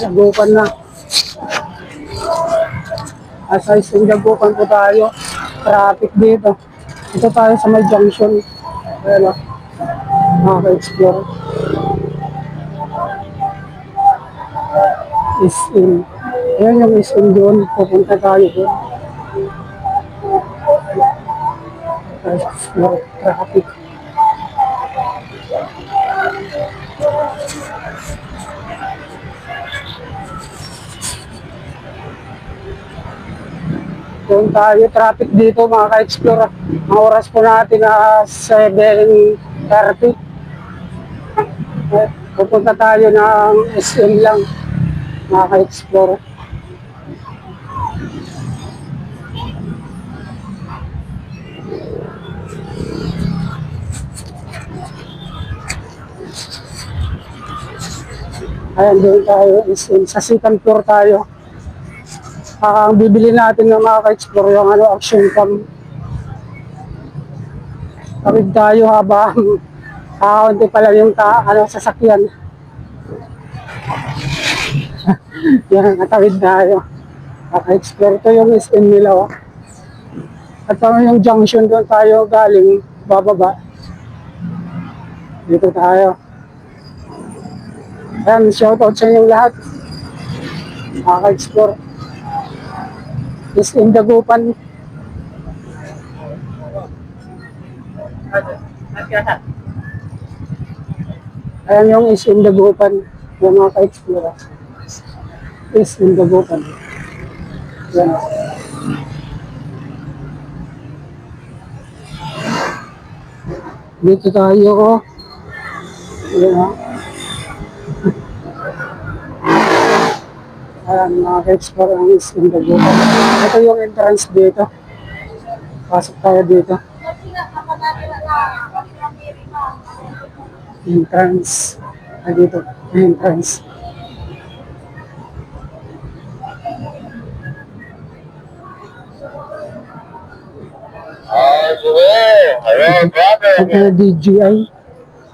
Dagupan na. Asa isang dagupan po tayo. Traffic dito. Ito tayo sa may junction. Ayan o. Makaka-explore. SM. Ayan yung SM doon. Pupunta tayo doon. Explore traffic. Doon tayo, traffic dito mga ka-explore. Ang oras po natin na 7:30. Pupunta tayo ng SM lang mga ka-explore. Ayan, doon tayo, SM. Sa second floor tayo. Ang bibili natin ng mga ka-explore yung action cam. Tawid tayo habang kaunti pala yung sasakyan. Yan, natawid tayo. Maka-explore to yung SM nila. Oh. At yung junction doon tayo galing bababa. Dito tayo. Ayan, shoutout sa inyong lahat. Maka-explore. SM Dagupan. Ayan yung SM Dagupan. Yung mga ka-explore. SM Dagupan. Ayan. Dito tayo. Oh. Ayan. Oh. Ayan, mga ka-explore ang SM Dagupan. Ito yung entrance dito. Pasok tayo dito. Entrance. Dito. Entrance. DGI.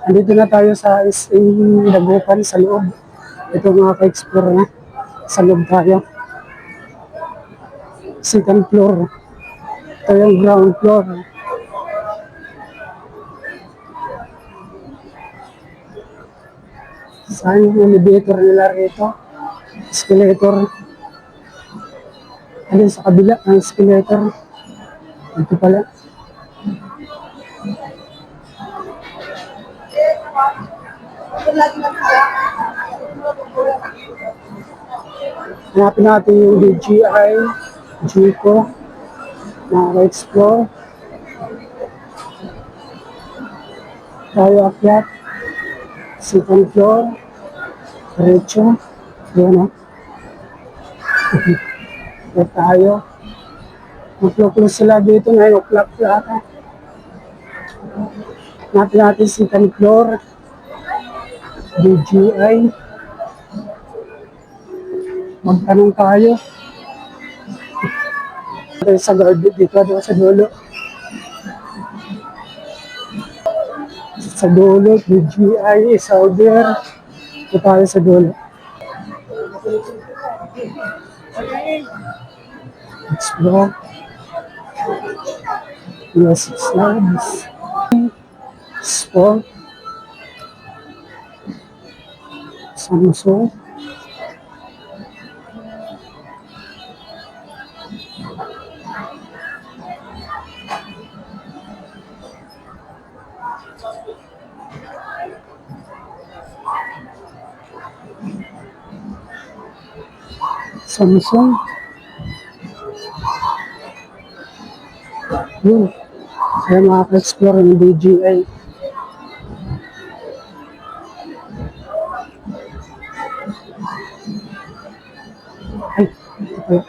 Andito na tayo sa SM Dagupan sa loob. Ito mga ka-explore na. Sa loob tayo. Second floor. Ito yung ground floor. Saan yung elevator nila rito? Escalator. Alin sa kabila ang escalator. Ito pala. Hanapin natin yung DGI, Jico, explore. Tayo akyat. Second floor. Diretso. Yan o. Ito tayo. Mag-close sila dito 9 o'clock yata. Hanapin natin second floor. DGI. Magtanong tayo. Sa guard dito sa dulo. Sa dulo, DGI is out there. Ito tayo sa dulo. Explore. Yes, slabs. Sport. Samsung. Samsung. Yun. Kaya makaka-explore ng DGI. Ay, ito pala.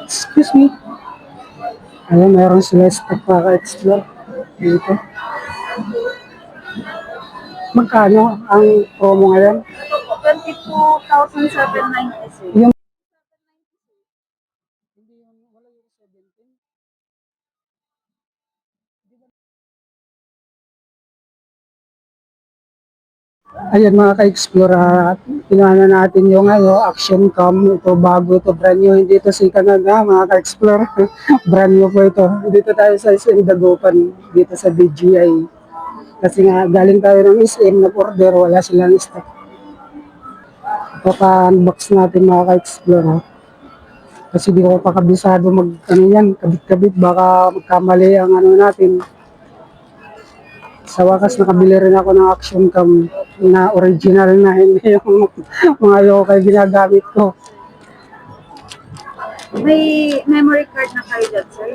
Excuse me. Ayun, meron sila stock para explore dito. Magkano ang promo ngayon? 22,796. Yung Ayan mga ka-explore, pinana natin yung action cam. Ito bago ito, brand new. Hindi ito si Canada mga ka-explore. Brand new po ito. Dito tayo sa SM Dagupan, dito sa DGI. Kasi nga galing tayo ng SM na order, wala silang stock. Papa-unbox natin mga ka-explore. Kasi di ko pa kabisado yan, kabit-kabit. Baka magkamali ang natin. Sa wakas, nakabili rin ako ng action cam na original na hindi yung mga yokai ginagamit ko. May memory card na kayo dyan, sir?